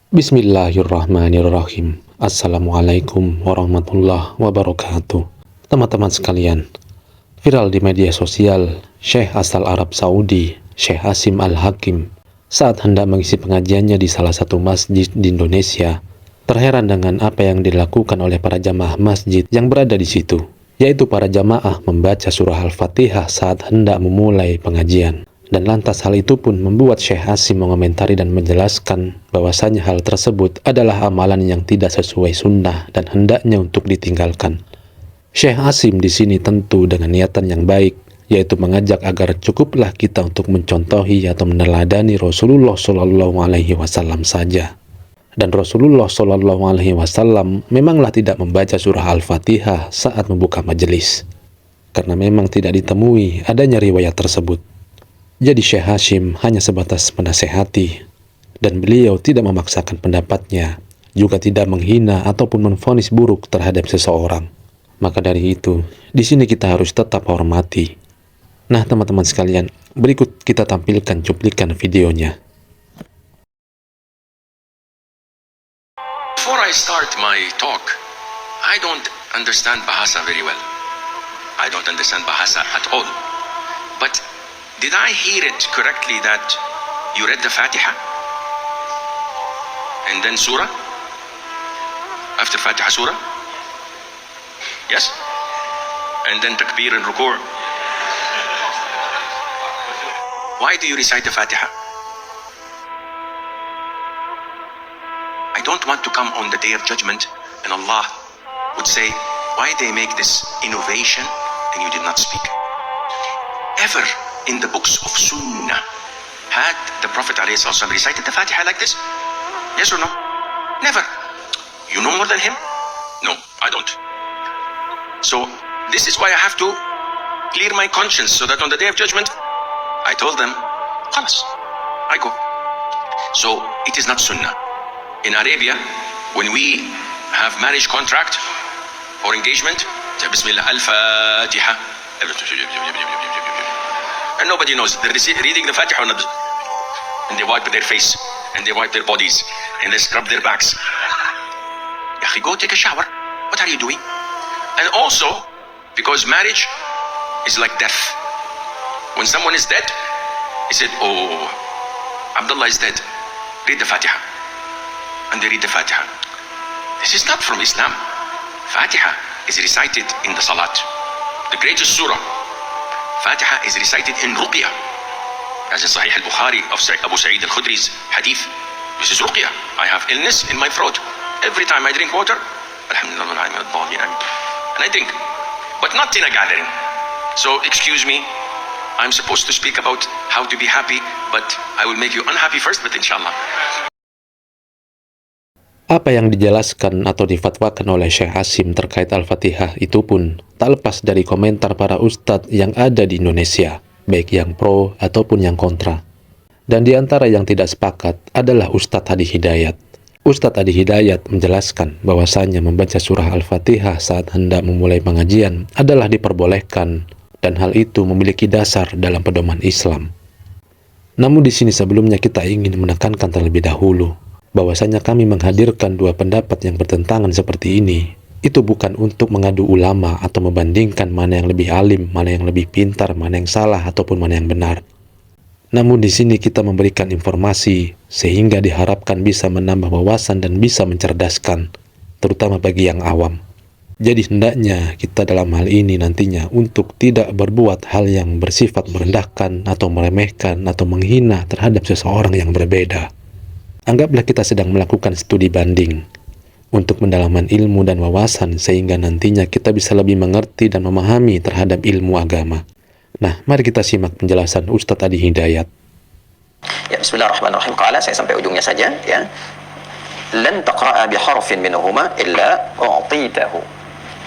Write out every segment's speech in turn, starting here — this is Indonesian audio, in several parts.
Bismillahirrahmanirrahim. Assalamualaikum warahmatullahi wabarakatuh. Teman-teman sekalian, viral di media sosial, Syekh asal Arab Saudi, Syekh Hasim Al-Hakim, saat hendak mengisi pengajiannya di salah satu masjid di Indonesia, terheran dengan apa yang dilakukan oleh para jamaah masjid yang berada di situ, yaitu para jamaah membaca surah Al-Fatihah saat hendak memulai pengajian. Dan lantas hal itu pun membuat Syekh Hasim mengomentari dan menjelaskan bahwasanya hal tersebut adalah amalan yang tidak sesuai sunnah dan hendaknya untuk ditinggalkan. Syekh Hasim di sini tentu dengan niatan yang baik, yaitu mengajak agar cukuplah kita untuk mencontohi atau meneladani Rasulullah Shallallahu Alaihi Wasallam saja. Dan Rasulullah Shallallahu Alaihi Wasallam memanglah tidak membaca surah Al-Fatihah saat membuka majelis, karena memang tidak ditemui adanya riwayat tersebut. Jadi Syekh Hasim hanya sebatas menasehati, dan beliau tidak memaksakan pendapatnya, juga tidak menghina ataupun menvonis buruk terhadap seseorang. Maka dari itu, di sini kita harus tetap hormati. Nah teman-teman sekalian, berikut kita tampilkan cuplikan videonya. Before I start my talk, I don't understand Bahasa very well. I don't understand Bahasa at all. But did I hear it correctly that you read the Fatiha? And then Surah? After Fatiha Surah? Yes? And then Takbir and Rukur? Why do you recite the Fatiha? I don't want to come on the day of judgment and Allah would say, why they make this innovation and you did not speak? Ever in the books of Sunnah had the Prophet ﷺ recited the Fatiha like this? Yes or no? Never. You know more than him? No, I don't. So this is why I have to clear my conscience, so that on the day of judgment I told them, Khalas, I go. So it is not Sunnah. In Arabia, when we have marriage contract or engagement, Bismillah al-Fatiha, and nobody knows they're reading the Fatiha or not. And they wipe their face, and they wipe their bodies, and they scrub their backs. Yahi, go take a shower. What are you doing? And also, because marriage is like death. When someone is dead, he said, oh, Abdullah is dead. Read the Fatiha. And they read the Fatiha. This is not from Islam. Fatiha is recited in the Salat, the greatest surah. Fatiha is recited in Ruqya, as in Sahih al-Bukhari of Abu Sa'id al-Khudri's hadith. This is Ruqya. I have illness in my throat. Every time I drink water, Alhamdulillah, and I drink, but not in a gathering. So excuse me, I'm supposed to speak about how to be happy, but I will make you unhappy first, but inshallah. Apa yang dijelaskan atau difatwakan oleh Syekh Hasim terkait Al-Fatihah itu pun tak lepas dari komentar para ustadz yang ada di Indonesia, baik yang pro ataupun yang kontra. Dan di antara yang tidak sepakat adalah Ustadz Hadi Hidayat. Ustadz Hadi Hidayat menjelaskan bahwasanya membaca surah Al-Fatihah saat hendak memulai pengajian adalah diperbolehkan, dan hal itu memiliki dasar dalam pedoman Islam. Namun di sini sebelumnya kita ingin menekankan terlebih dahulu bahwasanya kami menghadirkan dua pendapat yang bertentangan seperti ini, itu bukan untuk mengadu ulama atau membandingkan mana yang lebih alim, mana yang lebih pintar, mana yang salah ataupun mana yang benar. Namun di sini kita memberikan informasi sehingga diharapkan bisa menambah wawasan dan bisa mencerdaskan, terutama bagi yang awam. Jadi hendaknya kita dalam hal ini nantinya untuk tidak berbuat hal yang bersifat merendahkan atau meremehkan atau menghina terhadap seseorang yang berbeda. Anggaplah kita sedang melakukan studi banding untuk pendalaman ilmu dan wawasan sehingga nantinya kita bisa lebih mengerti dan memahami terhadap ilmu agama. Nah, mari kita simak penjelasan Ustadz Hadi Hidayat. Ya, bismillahirrahmanirrahim. Qala, saya sampai ujungnya saja ya. Lan taqra'a bi harfin minhuma illa u'titahu.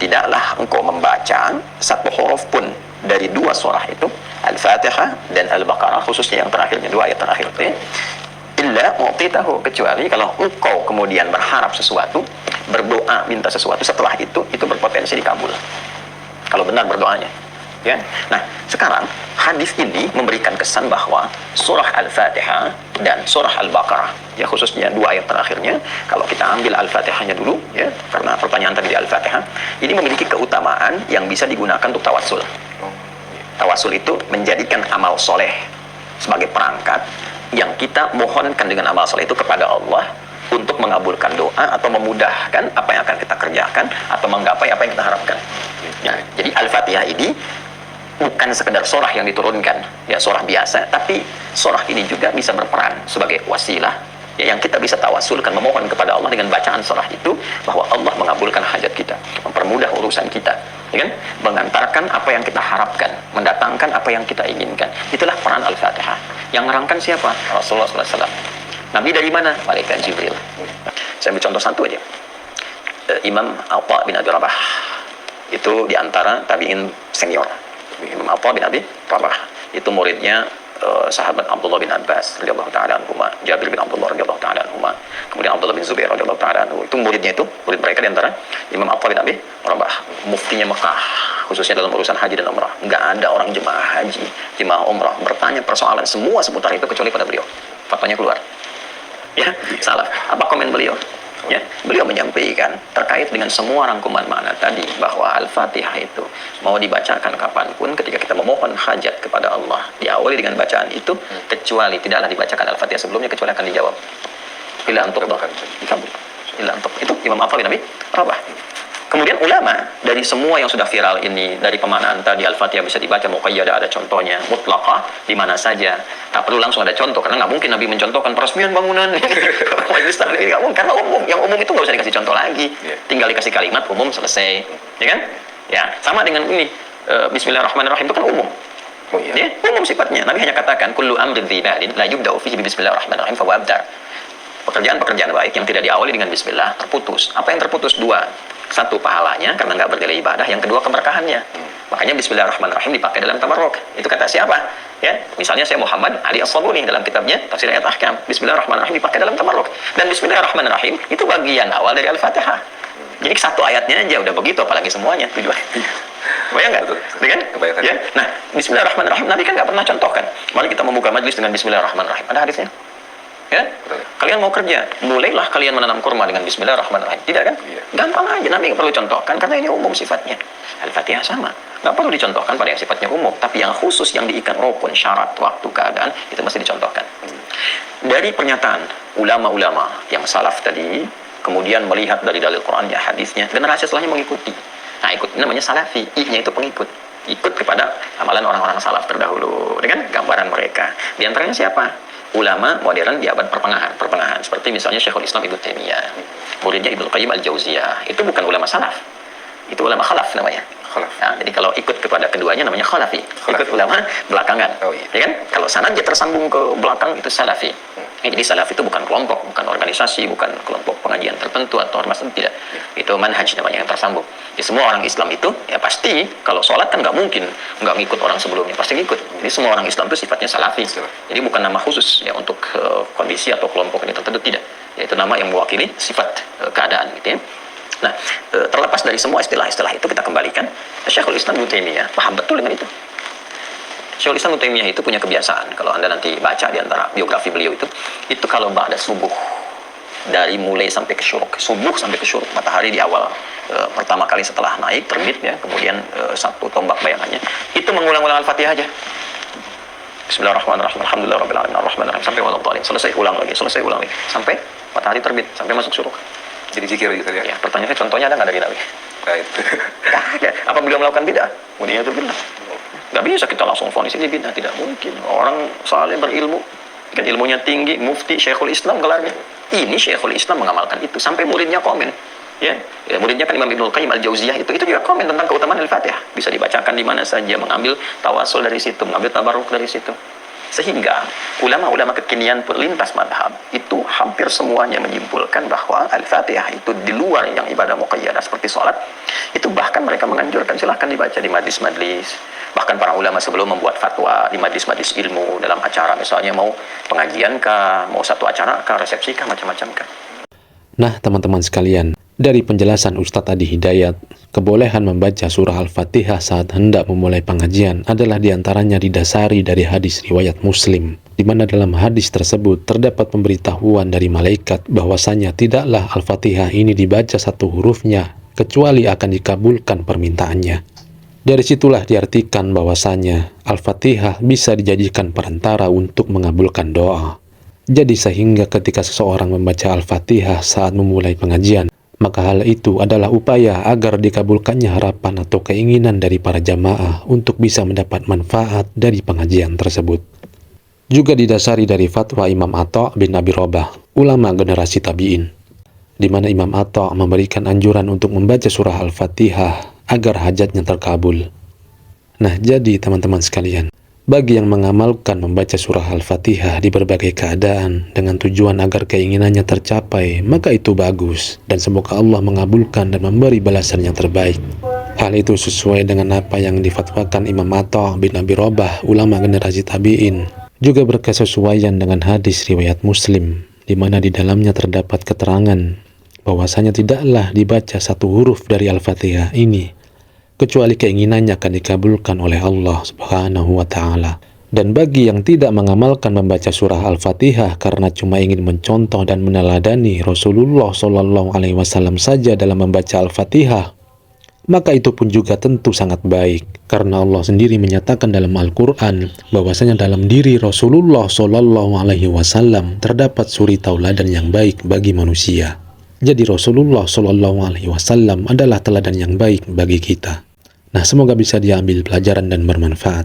Tidaklah engkau membaca satu huruf pun dari dua surah itu, Al-Fatihah dan Al-Baqarah, khususnya yang terakhirnya, dua ayat terakhir itu ya. Illa mu'titahu, kecuali kalau engkau kemudian berharap sesuatu, berdoa minta sesuatu setelah itu berpotensi dikabul kalau benar berdoanya. Ya. Nah, sekarang hadis ini memberikan kesan bahwa surah Al-Fatihah dan surah Al-Baqarah, ya khususnya dua ayat terakhirnya, kalau kita ambil Al-Fatihahnya dulu, ya, karena pertanyaan tadi di Al-Fatihah, ini memiliki keutamaan yang bisa digunakan untuk tawassul. Tawassul itu menjadikan amal soleh sebagai perangkat yang kita mohonkan dengan amal soleh itu kepada Allah untuk mengabulkan doa atau memudahkan apa yang akan kita kerjakan atau menggapai apa yang kita harapkan. Ya, jadi Al-Fatihah ini bukan sekedar surah yang diturunkan, ya surah biasa, tapi surah ini juga bisa berperan sebagai wasilah, ya, yang kita bisa tawasulkan, memohon kepada Allah dengan bacaan surah itu, bahwa Allah mengabulkan hajat kita, mempermudah urusan kita, ya kan? Mengantarkan apa yang kita harapkan, mendatangkan apa yang kita inginkan. Itulah peran Al-Fatihah. Yang ngerangkan siapa? Rasulullah SAW. Nabi dari mana? Malaikat Jibril. Saya ambil contoh satu aja. Imam Atha bin Abi Rabah, itu diantara tabi'in senior. Imam Atha bin Abi Rabah itu muridnya sahabat Abdullah bin Abbas radhiyallahu taala anhuma, Jabir bin Abdullah radhiyallahu taala anhuma, kemudian Abdullah bin Zubair radhiyallahu taala anhu. Itu muridnya, itu murid mereka diantara Imam Atha bin Abi Rabah, muftinya Mekah, khususnya dalam urusan haji dan umrah. Nggak ada orang jemaah haji, jemaah umrah bertanya persoalan semua seputar itu kecuali pada beliau. Fatwanya keluar. Ya, salah. Apa komen beliau? Ya, beliau menyampaikan terkait dengan semua rangkuman makna tadi, bahwa Al-Fatihah itu mau dibacakan kapanpun ketika kita memohon hajat kepada Allah, diawali dengan bacaan itu, kecuali tidaklah dibacakan Al-Fatihah sebelumnya, kecuali akan dijawab bila antuk dikabul. Bila antuk. Itu Imam Atha bin Abi Rabah. Kemudian ulama dari semua yang sudah viral ini, dari pemaknaan tadi Al-Fatihah bisa dibaca muqayyadah, ada contohnya, mutlaqah di mana saja. Tak perlu langsung ada contoh, karena nggak mungkin Nabi mencontohkan peresmian bangunan majelis taklim, nggak mungkin, karena umum. Yang umum itu nggak usah dikasih contoh lagi, tinggal dikasih kalimat umum, selesai, ya kan? Ya, sama dengan ini, Bismillahirrahmanirrahim itu kan umum. Ya, umum sifatnya. Nabi hanya katakan kullu amrin dzi balin la yubda'u fihi bi Bismillahirrahmanirrahim fa huwa abtar. Pekerjaan-pekerjaan baik yang tidak diawali dengan bismillah terputus. Apa yang terputus? Dua. Satu, pahalanya karena nggak bernilai ibadah. Yang kedua, keberkahannya. Makanya Bismillahirrahmanirrahim dipakai dalam tabarruk. Itu kata siapa? Ya, misalnya saya Muhammad Ali As-Sabuni dalam kitabnya Tafsir Ayat Ahkam. Bismillahirrahmanirrahim dipakai dalam tabarruk. Dan Bismillahirrahmanirrahim itu bagian awal dari Al-Fatihah. Jadi satu ayatnya aja udah begitu, apalagi semuanya. Bayang nggak tuh? Kan? Ya? Nah, Bismillahirrahmanirrahim Nabi kan nggak pernah contohkan. Mari kita membuka majlis dengan Bismillahirrahmanirrahim. Ada hadisnya? Ya, kalian mau kerja, mulailah kalian menanam kurma dengan Bismillahirrahmanirrahim. Tidak kan? Gampang aja, Nabi nggak perlu contohkan karena ini umum sifatnya. Al-Fatihah sama, nggak perlu dicontohkan pada yang sifatnya umum, tapi yang khusus yang diikat rukun, syarat, waktu, keadaan itu mesti dicontohkan. Dari pernyataan ulama-ulama yang salaf tadi, kemudian melihat dari dalil Qurannya, hadisnya, generasi setelahnya mengikuti. Nah, ikut ini namanya salafi, i-nya itu pengikut. Ikut kepada amalan orang-orang salaf terdahulu, dengan gambaran mereka. Di antaranya siapa? Ulama modern di abad pertengahan, seperti misalnya Syekhul Islam Ibnu Taimiyah, muridnya Ibnu Qayyim Al-Jauziyah. Itu bukan ulama salaf, itu ulama khalaf namanya. Nah, jadi kalau ikut kepada keduanya namanya khalafi. Ikut ulama belakangan, ya kan? Kalau sanad dia tersambung ke belakang itu salafi. Jadi salaf itu bukan kelompok, bukan organisasi, bukan kelompok pengajian tertentu atau ormas, tidak. Itu manhaj namanya yang tersambung. Jadi semua orang Islam itu ya pasti kalau sholat kan nggak mungkin nggak ngikut orang sebelumnya, pasti ngikut. Jadi semua orang Islam itu sifatnya salafi. Jadi bukan nama khusus ya untuk kondisi atau kelompok ini tertentu, tidak. Yaitu nama yang mewakili sifat keadaan gitu ya. Nah, terlepas dari semua istilah-istilah itu, kita kembalikan Syekhul Islam Ibnu Taimiyah paham betul dengan itu. Syekhul Islam Ibnu Taimiyah itu punya kebiasaan, kalau Anda nanti baca di antara biografi beliau itu kalau ba'da subuh, dari mulai sampai ke syuruk, subuh sampai ke syuruk, matahari di awal pertama kali setelah naik terbit ya, kemudian satu tombak bayangannya, itu mengulang-ulang Al-Fatihah aja. Bismillahirrahmanirrahim, alhamdulillahirabbil alamin, arrahmanirrahim, sampai waladhdallin, selesai ulang lagi sampai matahari terbit, sampai masuk syuruk. Jadi zikir gitu ya? Ya, pertanyaannya contohnya ada nggak dari Nabi? Right. Nggak ada. Apa beliau melakukan bid'ah? Kemudian itu bilang, nggak bisa kita langsung vonis ini bid'ah, tidak mungkin. Orang saleh berilmu, kan ilmunya tinggi, mufti, Syekhul Islam gelarnya. Ini Syekhul Islam mengamalkan itu, sampai muridnya komen. Ya, muridnya kan Imam Ibnu Qayyim Al-Jauziyah itu juga komen tentang keutamaan Al-Fatihah. Bisa dibacakan di mana saja, mengambil tawasul dari situ, mengambil tabarruk dari situ. Sehingga ulama-ulama kekinian lintas madhab itu hampir semuanya menyimpulkan bahwa Al-Fatihah itu di luar yang ibadah muqayyadah seperti sholat, itu bahkan mereka menganjurkan silahkan dibaca di majlis-majlis. Bahkan para ulama sebelum membuat fatwa di majlis-majlis ilmu, dalam acara misalnya mau pengajian kah, mau satu acara kah, resepsi kah, macam-macam kah. Nah, teman-teman sekalian, Dari penjelasan Ustadz Adi Hidayat, kebolehan membaca surah Al-Fatihah saat hendak memulai pengajian adalah diantaranya didasari dari hadis riwayat Muslim, di mana dalam hadis tersebut terdapat pemberitahuan dari malaikat bahwasanya tidaklah Al-Fatihah ini dibaca satu hurufnya kecuali akan dikabulkan permintaannya. Dari situlah diartikan bahwasanya Al-Fatihah bisa dijadikan perantara untuk mengabulkan doa. Jadi sehingga ketika seseorang membaca Al-Fatihah saat memulai pengajian, maka hal itu adalah upaya agar dikabulkannya harapan atau keinginan dari para jamaah untuk bisa mendapat manfaat dari pengajian tersebut. Juga didasari dari fatwa Imam Atha bin Abi Rabah, ulama generasi tabi'in, di mana Imam Atha memberikan anjuran untuk membaca surah Al-Fatihah agar hajatnya terkabul. Nah, jadi teman-teman sekalian, bagi yang mengamalkan membaca surah Al-Fatihah di berbagai keadaan dengan tujuan agar keinginannya tercapai, maka itu bagus dan semoga Allah mengabulkan dan memberi balasan yang terbaik. Hal itu sesuai dengan apa yang difatwakan Imam Atha bin Abi Rabah, ulama generasi tabi'in, juga berkesesuaian dengan hadis riwayat Muslim, di mana di dalamnya terdapat keterangan bahwasanya tidaklah dibaca satu huruf dari Al-Fatihah ini kecuali keinginannya akan dikabulkan oleh Allah Subhanahu wa Ta'ala. Dan bagi yang tidak mengamalkan membaca surah Al-Fatihah karena cuma ingin mencontoh dan meneladani Rasulullah SAW saja dalam membaca Al-Fatihah, maka itu pun juga tentu sangat baik, karena Allah sendiri menyatakan dalam Al-Quran bahwasanya dalam diri Rasulullah SAW terdapat suri tauladan yang baik bagi manusia. Jadi Rasulullah SAW adalah teladan yang baik bagi kita. Nah, semoga bisa diambil pelajaran dan bermanfaat.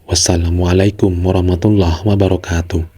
Wassalamualaikum warahmatullahi wabarakatuh.